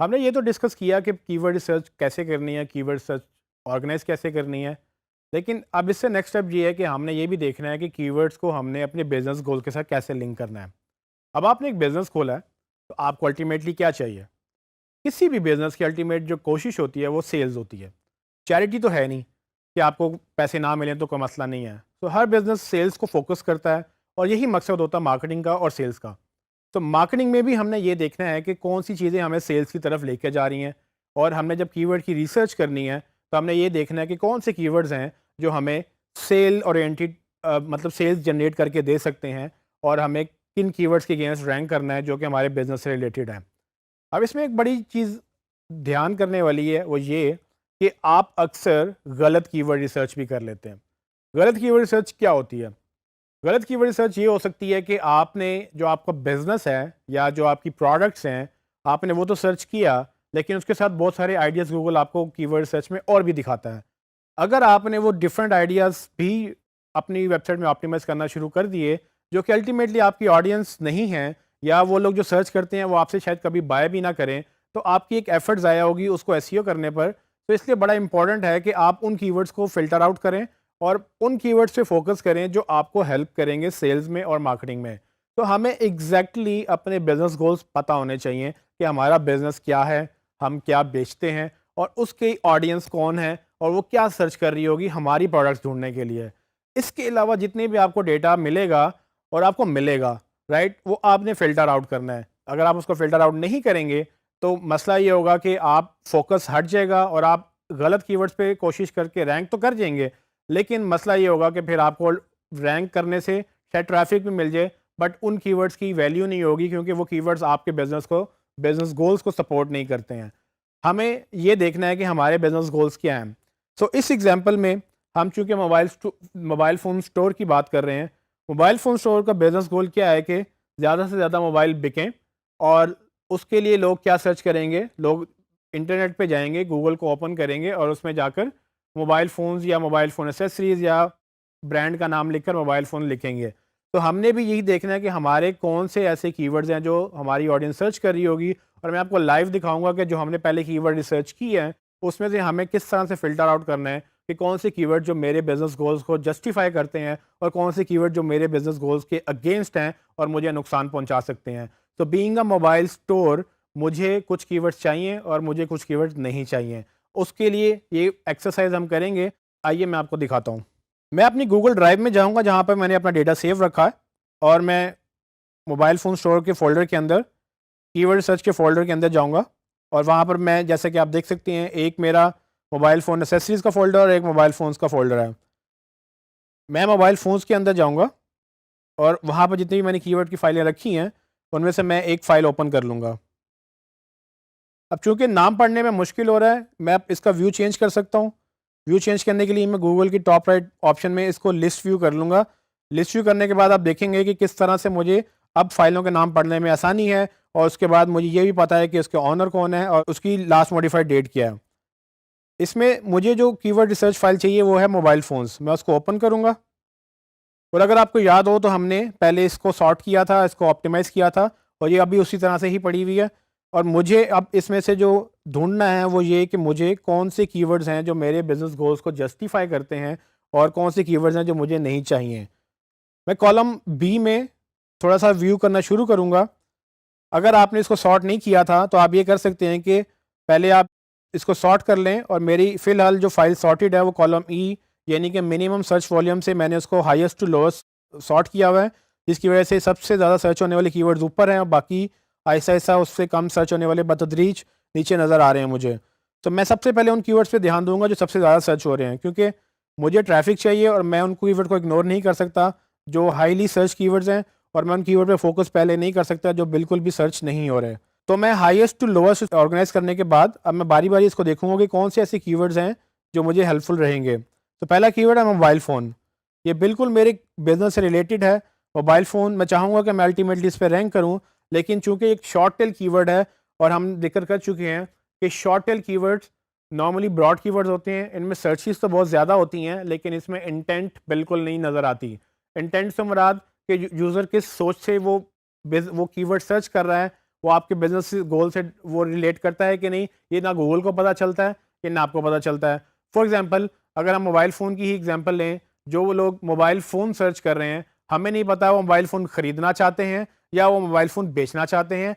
हमने ये तो डिस्कस किया कि कीवर्ड रिसर्च कैसे करनी है, कीवर्ड रिसर्च ऑर्गेनाइज कैसे करनी है। लेकिन अब इससे नेक्स्ट स्टेप ये है कि हमने ये भी देखना है कि कीवर्ड्स को हमने अपने बिजनेस गोल के साथ कैसे लिंक करना है। अब आपने एक बिजनेस खोला है, तो आपको अल्टीमेटली क्या चाहिए? किसी भी बिजनेस की अल्टीमेट जो कोशिश होती है वो सेल्स होती है। चैरिटी तो है नहीं कि आपको पैसे ना मिलें तो कोई मसला नहीं है। तो हर बिजनेस सेल्स को फोकस करता है और यही मकसद होता है मार्केटिंग का और सेल्स का। तो मार्केटिंग में भी हमने ये देखना है कि कौन सी चीज़ें हमें सेल्स की तरफ लेके जा रही हैं, और हमने जब कीवर्ड की रिसर्च करनी है तो हमने ये देखना है कि कौन से कीवर्ड्स हैं जो हमें सेल ओरिएंटेड मतलब सेल्स जनरेट करके दे सकते हैं, और हमें किन कीवर्ड्स के अगेंस्ट रैंक करना है जो कि हमारे बिजनेस से रिलेटेड है। अब इसमें एक बड़ी चीज़ ध्यान करने वाली है, वो ये कि आप अक्सर गलत कीवर्ड रिसर्च भी कर लेते हैं। गलत कीवर्ड रिसर्च क्या होती है? गलत कीवर्ड रिसर्च ये हो सकती है कि आपने जो आपका बिजनेस है या जो आपकी प्रोडक्ट्स हैं, आपने वो तो सर्च किया, लेकिन उसके साथ बहुत सारे आइडियाज़ गूगल आपको कीवर्ड रिसर्च में और भी दिखाता है। अगर आपने वो डिफरेंट आइडियाज़ भी अपनी वेबसाइट में ऑप्टिमाइज़ करना शुरू कर दिए, जो कि अल्टीमेटली आपकी ऑडियंस नहीं है, या वो लोग जो सर्च करते हैं वो आपसे शायद कभी बाय भी ना करें, तो आपकी एक एफर्ट ज़ाया होगी उसको एसईओ करने पर। तो इसलिए बड़ा इंपॉर्टेंट है कि आप उन कीवर्ड्स को फ़िल्टर आउट करें और उन कीवर्ड्स पे फोकस करें जो आपको हेल्प करेंगे सेल्स में और मार्केटिंग में। तो हमें एग्जैक्टली अपने बिजनेस गोल्स पता होने चाहिए कि हमारा बिजनेस क्या है, हम क्या बेचते हैं, और उसकी ऑडियंस कौन है, और वो क्या सर्च कर रही होगी हमारी प्रोडक्ट्स ढूंढने के लिए। इसके अलावा जितने भी आपको डेटा मिलेगा और आपको मिलेगा, राइट, वो आपने फ़िल्टर आउट करना है। अगर आप उसको फ़िल्टर आउट नहीं करेंगे तो मसला ये होगा कि आप फोकस हट जाएगा और आप गलत कीवर्ड्स पे कोशिश करके रैंक तो कर जाएंगे, लेकिन मसला ये होगा कि फिर आपको रैंक करने से शायद ट्रैफिक भी मिल जाए, बट उन कीवर्ड्स की वैल्यू नहीं होगी क्योंकि वो कीवर्ड्स आपके बिजनेस गोल्स को सपोर्ट नहीं करते हैं। हमें ये देखना है कि हमारे बिजनेस गोल्स क्या हैं। सो इस एग्जांपल में हम चूंकि मोबाइल फ़ोन स्टोर की बात कर रहे हैं, मोबाइल फ़ोन स्टोर का बिजनेस गोल क्या है कि ज़्यादा से ज़्यादा मोबाइल बिकें, और उसके लिए लोग क्या सर्च करेंगे, लोग इंटरनेट पे जाएंगे, गूगल को ओपन करेंगे और उसमें जाकर मोबाइल फ़ोन्स या मोबाइल फ़ोन एसेसरीज़ या ब्रांड का नाम लिखकर मोबाइल फ़ोन लिखेंगे। तो हमने भी यही देखना है कि हमारे कौन से ऐसे कीवर्ड्स हैं जो हमारी ऑडियंस सर्च कर रही होगी, और मैं आपको लाइव दिखाऊँगा कि जो हमने पहले कीवर्ड रिसर्च की है, उसमें से हमें किस तरह से फ़िल्टर आउट करना है कि कौन से कीवर्ड जो मेरे बिज़नेस गोल्स को जस्टिफ़ाई करते हैं, और कौन से कीवर्ड जो मेरे बिज़नेस गोल्स के अगेंस्ट हैं और मुझे नुकसान पहुँचा सकते हैं। तो बीइंग अ मोबाइल स्टोर, मुझे कुछ कीवर्ड्स चाहिए और मुझे कुछ कीवर्ड्स नहीं चाहिए। उसके लिए ये एक्सरसाइज हम करेंगे। आइए मैं आपको दिखाता हूँ। मैं अपनी गूगल ड्राइव में जाऊँगा जहाँ पर मैंने अपना डेटा सेव रखा है, और मैं मोबाइल फ़ोन स्टोर के फ़ोल्डर के अंदर कीवर्ड सर्च के फ़ोल्डर के अंदर जाऊँगा, और वहाँ पर मैं, जैसे कि आप देख सकते हैं, एक मेरा मोबाइल फ़ोन एक्सेसरीज़ का फ़ोल्डर और एक मोबाइल फ़ोन्स का फ़ोल्डर है। मैं मोबाइल फ़ोन्स के अंदर जाऊँगा और वहाँ पर जितनी भी मैंने कीवर्ड की फ़ाइलें रखी हैं, उनमें से मैं एक फ़ाइल ओपन कर लूँगा। अब चूँकि नाम पढ़ने में मुश्किल हो रहा है, मैं अब इसका व्यू चेंज कर सकता हूँ। व्यू चेंज करने के लिए मैं गूगल की टॉप राइट ऑप्शन में इसको लिस्ट व्यू कर लूँगा। लिस्ट व्यू करने के बाद आप देखेंगे कि किस तरह से मुझे अब फ़ाइलों के नाम पढ़ने में आसानी है, और उसके बाद मुझे ये भी पता है कि उसके ओनर कौन है और उसकी लास्ट मॉडिफाइड डेट क्या है। इसमें मुझे जो कीवर्ड रिसर्च फ़ाइल चाहिए वो है मोबाइल फ़ोन्स। मैं उसको ओपन करूँगा, और अगर आपको याद हो तो हमने पहले इसको सॉर्ट किया था, इसको ऑप्टिमाइज़ किया था, और ये अभी उसी तरह से ही पड़ी हुई है। और मुझे अब इसमें से जो ढूँढना है वो ये कि मुझे कौन से कीवर्ड्स हैं जो मेरे बिज़नेस गोल्स को जस्टिफ़ाई करते हैं, और कौन से कीवर्ड्स हैं जो मुझे नहीं चाहिए। मैं कॉलम बी में थोड़ा-सा व्यू करना शुरू करूँगा। अगर आपने इसको सॉर्ट नहीं किया था तो आप ये कर सकते हैं कि पहले आप इसको सॉर्ट कर लें, और मेरी फ़िलहाल जो फ़ाइल सॉर्टेड है वो कॉलम ई, यानी कि मिनिमम सर्च वॉल्यूम से मैंने उसको हाईएस्ट टू लोएस्ट सॉर्ट किया हुआ है, जिसकी वजह से सबसे ज़्यादा सर्च होने वाले कीवर्ड्स ऊपर हैं और बाकी आहिस्ता-आहिस्ता उससे कम सर्च होने वाले बतदरीज नीचे नज़र आ रहे हैं मुझे। तो मैं सबसे पहले उन कीवर्ड्स पे ध्यान दूँगा जो सबसे ज़्यादा सर्च हो रहे हैं, क्योंकि मुझे ट्रैफ़िक चाहिए और मैं उन कीवर्ड को इग्नोर नहीं कर सकता जो हाईली सर्च कीवर्ड्स हैं, और मैं उन कीवर्ड पे फोकस पहले नहीं कर सकता जो बिल्कुल भी सर्च नहीं हो रहे। तो मैं हाईएस्ट टू लोएस्ट ऑर्गेनाइज़ करने के बाद अब मैं बारी-बारी इसको देखूँगा कि कौन से ऐसे कीवर्ड्स हैं जो मुझे हेल्पफुल रहेंगे। तो पहला कीवर्ड है मोबाइल फ़ोन। ये बिल्कुल मेरे बिज़नेस से रिलेटेड है। मोबाइल फ़ोन मैं चाहूँगा कि मैं अल्टीमेटली इस पे रैंक करूँ, लेकिन चूँकि एक शॉर्ट टेल कीवर्ड है, और हम ज़िक्र कर चुके हैं कि short tail keywords normally broad keywords होते हैं। इनमें सर्चेज़ तो बहुत ज़्यादा होती हैं, लेकिन इसमें इंटेंट बिल्कुल नहीं नज़र आती। इंटेंट से मुराद कि यूज़र किस सोच से वो कीवर्ड सर्च कर रहा है, वो आपके बिजनेस गोल से वो रिलेट करता है कि नहीं, ये ना गूगल को पता चलता है कि ना आपको पता चलता है। फॉर एग्जांपल अगर हम मोबाइल फ़ोन की ही एग्जांपल लें, जो वो लोग मोबाइल फ़ोन सर्च कर रहे हैं, हमें नहीं पता वो मोबाइल फ़ोन खरीदना चाहते हैं या वो मोबाइल फ़ोन बेचना चाहते हैं,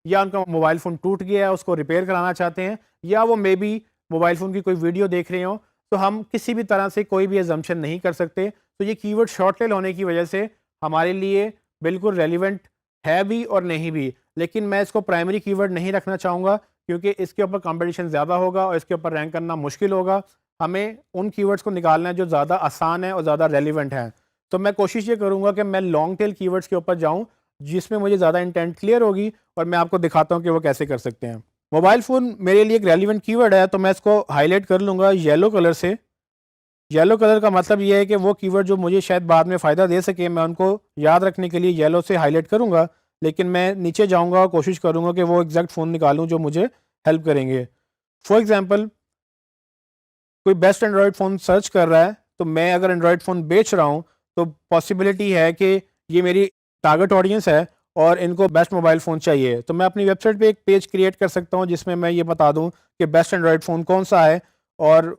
या उनका मोबाइल फ़ोन टूट गया है उसको रिपेयर कराना चाहते हैं, या वो मे बी मोबाइल फ़ोन की कोई वीडियो देख रहे हों। तो हम किसी भी तरह से कोई भी अजम्पशन नहीं कर सकते। तो ये कीवर्ड शॉर्ट टेल होने की वजह से हमारे लिए बिल्कुल रेलिवेंट है भी और नहीं भी। लेकिन मैं इसको प्राइमरी कीवर्ड नहीं रखना चाहूँगा, क्योंकि इसके ऊपर कंपटीशन ज़्यादा होगा और इसके ऊपर रैंक करना मुश्किल होगा। हमें उन कीवर्ड्स को निकालना है जो ज़्यादा आसान है और ज़्यादा रेलिवेंट है। तो मैं कोशिश ये करूँगा कि मैं लॉन्ग टेल कीवर्ड्स के ऊपर जाऊँ, जिसमें मुझे ज़्यादा इंटेंट क्लियर होगी, और मैं आपको दिखाता हूँ कि वो कैसे कर सकते हैं। मोबाइल फ़ोन मेरे लिए एक रेलिवेंट कीवर्ड है, तो मैं इसको हाईलाइट कर लूँगा येलो कलर से। येलो कलर का मतलब ये है कि वो कीवर्ड जो मुझे शायद बाद में फ़ायदा दे सके, मैं उनको याद रखने के लिए येलो से हाईलाइट करूँगा। लेकिन मैं नीचे जाऊँगा और कोशिश करूँगा कि वो एग्जैक्ट फ़ोन निकालूँ जो मुझे हेल्प करेंगे। फॉर एग्ज़ाम्पल कोई बेस्ट एंड्रॉयड फ़ोन सर्च कर रहा है, तो मैं अगर एंड्रॉयड फ़ोन बेच रहा हूँ, तो पॉसिबिलिटी है कि ये मेरी टारगेट ऑडियंस है और इनको बेस्ट मोबाइल फ़ोन चाहिए। तो मैं अपनी वेबसाइट पे एक पेज क्रिएट कर सकता हूँ जिसमें मैं ये बता दूँ कि बेस्ट एंड्रॉयड फ़ोन कौन-सा है, और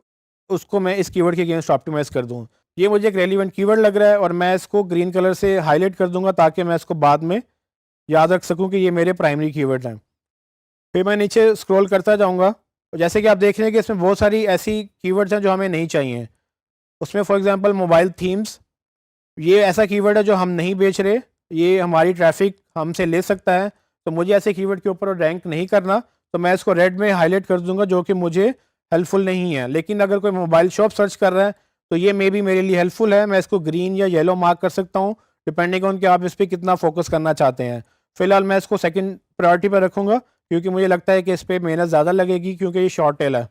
उसको मैं इस कीवर्ड के अगेंस्ट ऑप्टिमाइज़ कर दूँ। ये मुझे एक रेलेवेंट कीवर्ड लग रहा है और मैं इसको ग्रीन कलर से हाइलाइट कर दूँगा ताकि मैं इसको बाद में याद रख सकूँ कि ये मेरे प्राइमरी कीवर्ड हैं। फिर मैं नीचे स्क्रॉल करता जाऊँगा, जैसे कि आप देख रहे हैं कि इसमें बहुत सारी ऐसी कीवर्ड्स हैं जो हमें नहीं चाहिए। उसमें फॉर एग्ज़ाम्पल मोबाइल थीम्स, ये ऐसा कीवर्ड है जो हम नहीं बेच रहे, ये हमारी ट्रैफ़िक हमसे ले सकता है, तो मुझे ऐसे कीवर्ड के ऊपर रैंक नहीं करना, तो मैं इसको रेड में हाइलाइट कर दूँगा जो कि मुझे हेल्पफुल नहीं है। लेकिन अगर कोई मोबाइल शॉप सर्च कर रहा है, तो ये मेबी मेरे लिए हेल्पफुल है, मैं इसको ग्रीन या येलो मार्क कर सकता हूँ, डिपेंडिंग ऑन कि आप इस पे कितना फ़ोकस करना चाहते हैं। फ़िलहाल मैं इसको सेकंड प्रायोरिटी पे रखूँगा, क्योंकि मुझे लगता है कि इस पे मेहनत ज़्यादा लगेगी, क्योंकि ये शॉर्ट टेल है।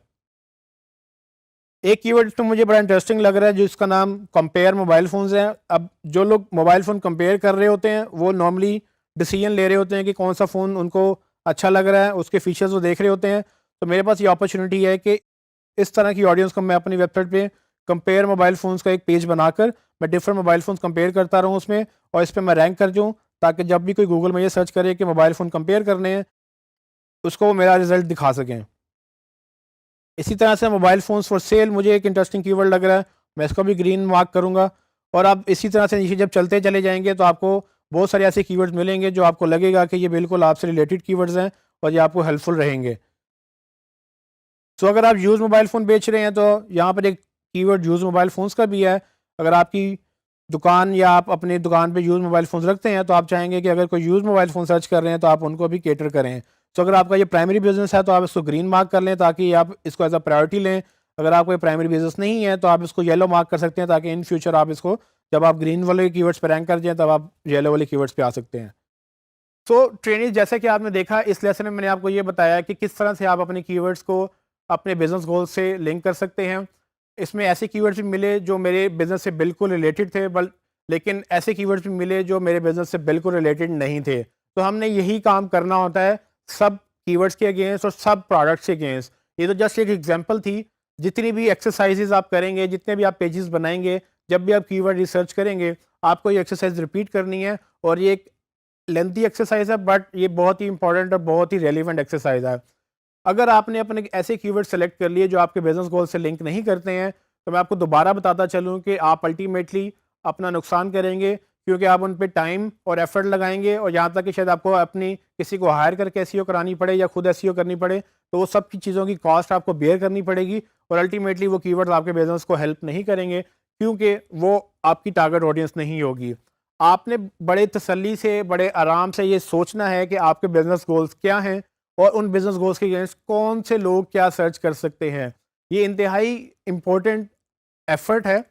एक कीवर्ड तो मुझे बड़ा इंटरेस्टिंग लग रहा है जिसका नाम कंपेयर मोबाइल फ़ोन्स है। अब जो लोग मोबाइल फ़ोन कंपेयर कर रहे होते हैं, वो नॉर्मली डिसीजन ले रहे होते हैं कि कौन सा फ़ोन उनको अच्छा लग रहा है, उसके फीचर्स वो देख रहे होते हैं। तो मेरे पास ये अपॉर्चुनिटी है कि इस तरह की ऑडियंस को मैं अपनी वेबसाइट पे कंपेयर मोबाइल फ़ोन्स का एक पेज बनाकर मैं डिफरेंट मोबाइल फ़ोन्स कंपेयर करता रहूँ उसमें, और इस पे मैं रैंक कर जाऊँ, ताकि जब भी कोई गूगल में ये सर्च करे कि मोबाइल फ़ोन कंपेयर करने हैं, उसको वो मेरा रिज़ल्ट दिखा सकें। इसी तरह से मोबाइल फ़ोन्स फॉर सेल मुझे एक इंटरेस्टिंग कीवर्ड लग रहा है, मैं इसको भी ग्रीन मार्क करूँगा। और आप इसी तरह से नीचे जब चलते चले जाएँगे तो आपको बहुत सारे ऐसे कीवर्ड्स मिलेंगे जो आपको लगेगा कि ये बिल्कुल आपसे रिलेटेड कीवर्ड्स हैं और ये आपको हेल्पफुल रहेंगे। सो अगर आप यूज़ मोबाइल फ़ोन बेच रहे हैं, तो यहाँ पर एक कीवर्ड यूज़ मोबाइल फ़ोन्स का भी है। अगर आपकी दुकान या आप अपनी दुकान पे यूज़ मोबाइल फ़ोन्स रखते हैं, तो आप चाहेंगे कि अगर कोई यूज़ मोबाइल फ़ोन सर्च कर रहे हैं तो आप उनको भी कैटर करें। सो अगर आपका ये प्राइमरी बिज़नेस है तो आप इसको ग्रीन मार्क कर लें ताकि आप इसको एज़ अ प्रायोरिटी लें। अगर आपका ये प्राइमरी बिज़नेस नहीं है तो आप इसको येलो मार्क कर सकते हैं, ताकि इन फ्यूचर आप इसको जब आप ग्रीन वाले कीवर्ड्स पे रैंक कर जाएँ तब आप येलो वाले कीवर्ड्स पे आ सकते हैं। तो ट्रेनिंग जैसा कि आपने देखा, इस लेसन में मैंने आपको ये बताया कि किस तरह से आप अपने कीवर्ड्स को अपने बिजनेस गोल से लिंक कर सकते हैं। इसमें ऐसे कीवर्ड्स भी मिले जो मेरे बिजनेस से बिल्कुल रिलेटेड थे, बल लेकिन ऐसे कीवर्ड्स भी मिले जो मेरे बिजनेस से बिल्कुल रिलेटेड नहीं थे। तो हमने यही काम करना होता है सब कीवर्ड्स के अगेंस्ट और सब प्रोडक्ट्स के अगेंस्ट। ये तो जस्ट एक एग्जांपल थी। जितनी भी एक्सरसाइजेज आप करेंगे, जितने भी आप पेजेस बनाएंगे, जब भी आप कीवर्ड रिसर्च करेंगे, आपको ये एक्सरसाइज रिपीट करनी है। और ये एक लेंथी एक्सरसाइज है, बट ये बहुत ही इंपॉर्टेंट और बहुत ही रेलिवेंट एक्सरसाइज है। अगर आपने अपने ऐसे कीवर्ड सेलेक्ट कर लिए जो आपके बिजनेस गोल से लिंक नहीं करते हैं, तो मैं आपको दोबारा बताता चलूँ कि आप अल्टीमेटली अपना नुकसान करेंगे, क्योंकि आप उन पे टाइम और एफर्ट लगाएंगे, और यहाँ तक कि शायद आपको अपनी किसी को हायर करके एसईओ करानी पड़े या खुद एसईओ करनी पड़े, तो वो सब की चीज़ों की कॉस्ट आपको बेयर करनी पड़ेगी, और अल्टीमेटली वो कीवर्ड्स आपके बिजनेस को हेल्प नहीं करेंगे, क्योंकि वो आपकी टारगेट ऑडियंस नहीं होगी। आपने बड़े तसल्ली से, बड़े आराम से ये सोचना है कि आपके बिजनेस गोल्स क्या हैं और उन बिजनेस गोल्स के अगेंस्ट कौन से लोग क्या सर्च कर सकते हैं। ये इंतहाई इम्पोर्टेंट एफर्ट है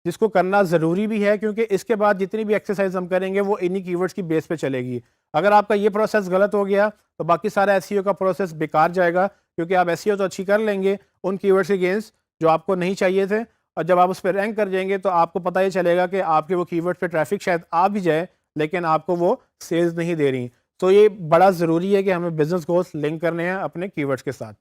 जिसको करना ज़रूरी भी है, क्योंकि इसके बाद जितनी भी एक्सरसाइज हम करेंगे वो इन्हीं कीवर्ड्स की बेस पे चलेगी। अगर आपका ये प्रोसेस गलत हो गया तो बाकी सारा एसईओ का प्रोसेस बेकार जाएगा, क्योंकि आप एसईओ तो अच्छी कर लेंगे उन कीवर्ड्स के अगेंस्ट जो आपको नहीं चाहिए थे, और जब आप उस पर रैंक कर जाएंगे तो आपको पता ही चलेगा कि आपके वो कीवर्ड पे ट्रैफिक शायद आ भी जाए, लेकिन आपको वो सेल्स नहीं दे रही। तो ये बड़ा ज़रूरी है कि हमें बिजनेस गोल्स लिंक करने हैं अपने कीवर्ड्स के साथ।